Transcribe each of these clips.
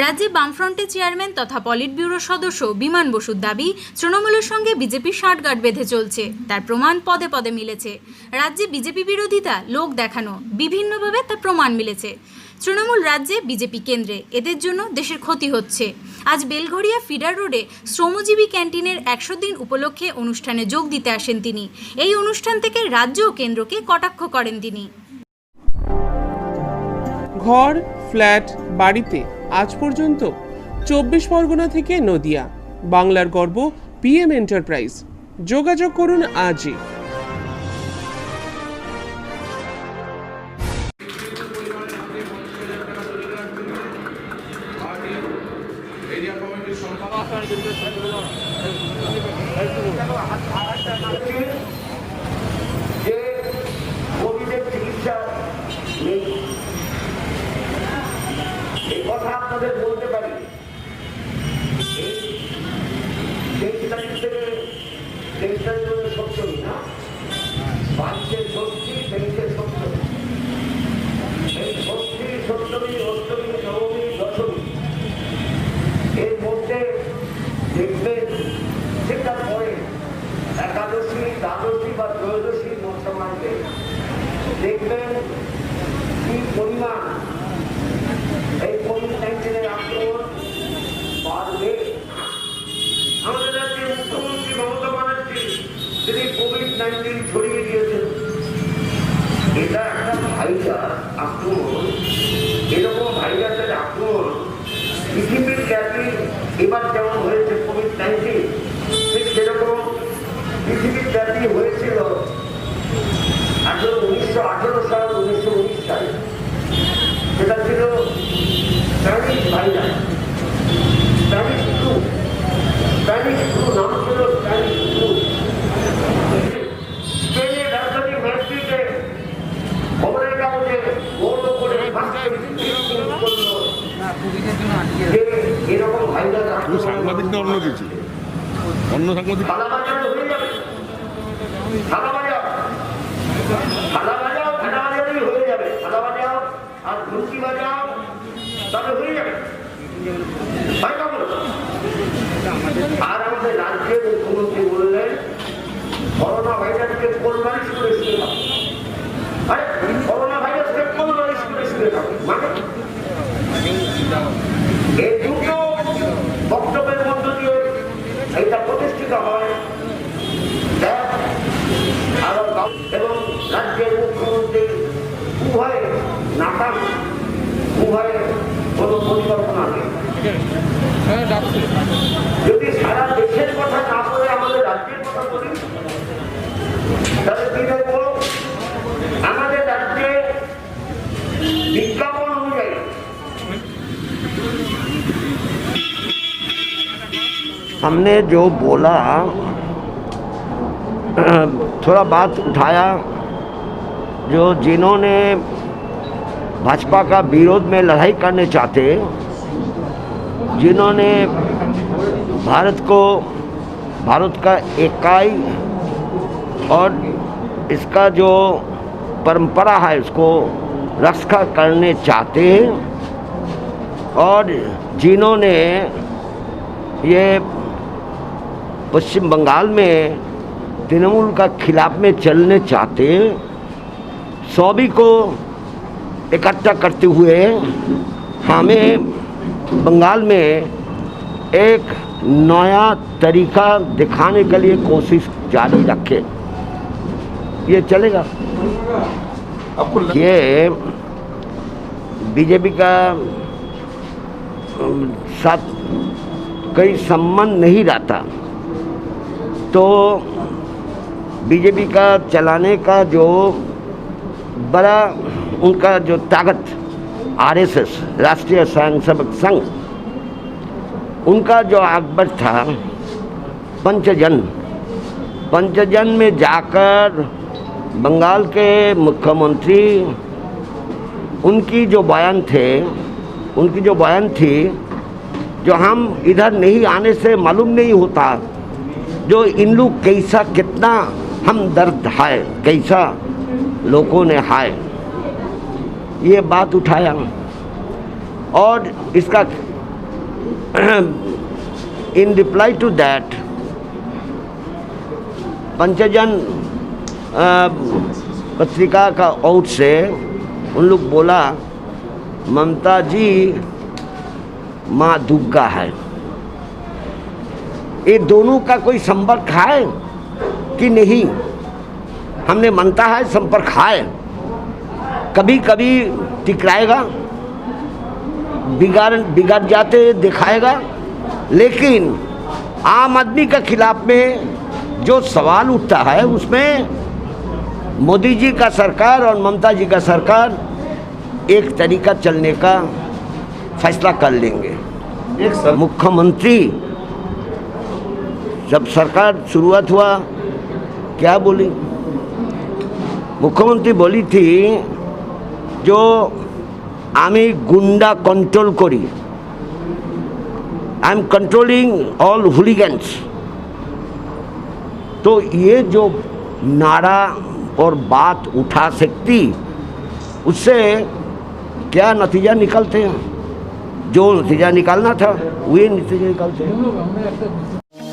রাজ্যে বামফ্রন্টের চেয়ারম্যান তথা পলিট ব্যুরো সদস্য বিমান বসুর দাবি, তৃণমূলের সঙ্গে বিজেপি ষাটগাঁট বেঁধে চলছে। তার প্রমাণ পদে পদে মিলেছে। রাজ্যে বিজেপি বিরোধিতা, লোক দেখানো, বিভিন্নভাবে তার প্রমাণ মিলেছে। তৃণমূল রাজ্যে, বিজেপি কেন্দ্রে, এদের জন্য দেশের ক্ষতি হচ্ছে। আজ বেলঘরিয়া ফিডার রোডে শ্রমজীবী ক্যান্টিনের 100 দিন উপলক্ষে অনুষ্ঠানে যোগ দিতে আসেন তিনি। এই অনুষ্ঠান থেকে রাজ্য ও কেন্দ্রকে কটাক্ষ করেন তিনি। ঘর, ফ্ল্যাট, বাড়িতে আজ পর্যন্ত 24 পরগনা থেকে নদিয়া। বাংলার গর্ব PM এন্টারপ্রাইজ। যোগাযোগ করুন আজই। যে কোভিডের চিকিৎসা নেই, এই কথা আপনাদের বলতে পারি। সপ্তমী না, 5 ষষ্ঠী, 23 সপ্তমী, এই ষষ্ঠী, সপ্তমী, অষ্টমী, নবমী, দশমী, এর মধ্যে দেখবেন সেটার পরে একাদশী, দ্বাদশী বা ত্রয়োদশী মধ্যমার্গে দেখবেন কি পরিমাণ এই কোভিড-19 আক্রমণ বাড়বে। আমাদের রাজ্যের মুখ্যমন্ত্রী মমতা ব্যানার্জি তিনি কোভিড-19 ছড়িয়ে দিয়েছেন। এটা একটা ভাইরাস আক্রমণ। এরকম ভাইরাসের আক্রমণ পৃথিবীর ব্যাপী এবার যেমন হয়েছে কোভিড-19, ঠিক সেরকম পৃথিবীর ব্যাপী হয়েছিল 1918 সাল, 1919 সালে। সেটা ছিল Spanish virus, Spanish flu. Spanish flu নাম ছিল স্প্যানিশ ফ্লু। স্পেনের রাজধানী ম্যাড্রিডে খবরের কাগজে বড় করে করলো যে এরকম ভাইরাস সাংবাদিক না অন্য কিছু, অন্য সাংবাদিক থালা বাজাও হয়ে যাবে, থালা বাজাও আর ঘুষি বাজাও, তবে হয়ে যাবে। আর আমাদের রাজ্যের মুখ্যমন্ত্রী বললেন করোনা ভাইরাসকে কোলবালিশ করে শুয়ে থাকো। আরে করোনা ভাইরাসকে কোলবালিশ করে শুয়ে থাকো মানে এই দুটো বক্তব্যের মধ্য দিয়ে এটা প্রতিষ্ঠিত হয়। এবং রাজ্যের মুখ্যমন্ত্রী উভয়ে নাকাম, উভয়ে কোনো পরিকল্পনা নেই। যদি সারা দেশের কথা না বলে আমাদের রাজ্যের কথা বলি, তাহলে কি দেখব? আমাদের রাজ্যে বিজ্ঞাপন অনুযায়ী हमने जो बोला, थोड़ा बात उठाया, जो जिन्होंने भाजपा का विरोध में लड़ाई करने चाहते, जिन्होंने भारत का इकाई और इसका जो परंपरा है उसको रक्षा करने चाहते, और जिन्होंने ये पश्चिम बंगाल में तृणमूल का खिलाफ में चलने चाहते, सभी को इकट्ठा करते हुए हमें बंगाल में एक नया तरीका दिखाने के लिए कोशिश जारी रखे। ये चलेगा? ये बीजेपी का साथ कोई संबंध नहीं रहता, तो बीजेपी का चलाने का जो बड़ा उनका जो ताकत, RSS राष्ट्रीय स्वयंसेवक संघ, उनका जो अकबर था पंचजन में जाकर बंगाल के मुख्यमंत्री उनकी जो बयान थी, जो हम इधर नहीं आने से मालूम नहीं होता जो इन लोग कैसा कितना हम दर्द है, कैसा लोगों ने हाय, ये बात उठाया। और इसका in reply to that, पंचजन पत्रिका का ओर से उन लोग बोला ममता जी माँ दुर्गा है। ये दोनों का कोई संपर्क है कि नहीं, हमने मानता है संपर्क है, कभी कभी टकराएगा, बिगाड़ जाते दिखाएगा, लेकिन आम आदमी के खिलाफ में जो सवाल उठता है उसमें मोदी जी का सरकार और ममता जी का सरकार एक तरीका चलने का फैसला कर लेंगे। एक मुख्यमंत्री जब सरकार शुरुआत हुआ क्या बोली, मुख्यमंत्री बोली थी जो आमी गुंडा कंट्रोल करी, आई एम कंट्रोलिंग ऑल हुलिगन्स। तो ये जो नारा और बात उठा सकती, उससे क्या नतीजा निकलते हैं, जो नतीजा निकालना था वही नतीजा निकालते हैं।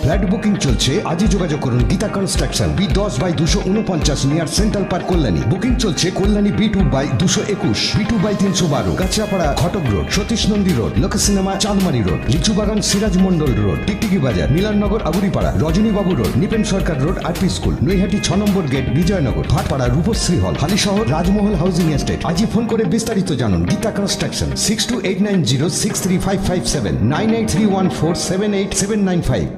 ফ্ল্যাট বুকিং চলছে, আজই যোগাযোগ করুন Gita construction, B10/249 near central park Kalyani. Booking চলছে কল্যাণী B2/221, B2/312, গাছড়াপাড়া ঘটক রোড, সতীশ নন্দী রোড, লোক সিনেমা চাঁদমারি রোড, লিচুবাগান সিরাজ মন্ডল রোড, টিকটিকি বাজার, মিলননগর আগুরিপাড়া, রজনীবাবু রোড, নিপেন সরকার রোড, আরপি স্কুল, নৈহাটি 6 নম্বর গেট, বিজয়নগর, ভাটপাড়া রূপশ্রী হল, হালিশহর রাজমহল হাউজিং এস্টেট। আজই ফোন করে বিস্তারিত জানুন। গীতা কনস্ট্রাকশন 6289063557 9831478795।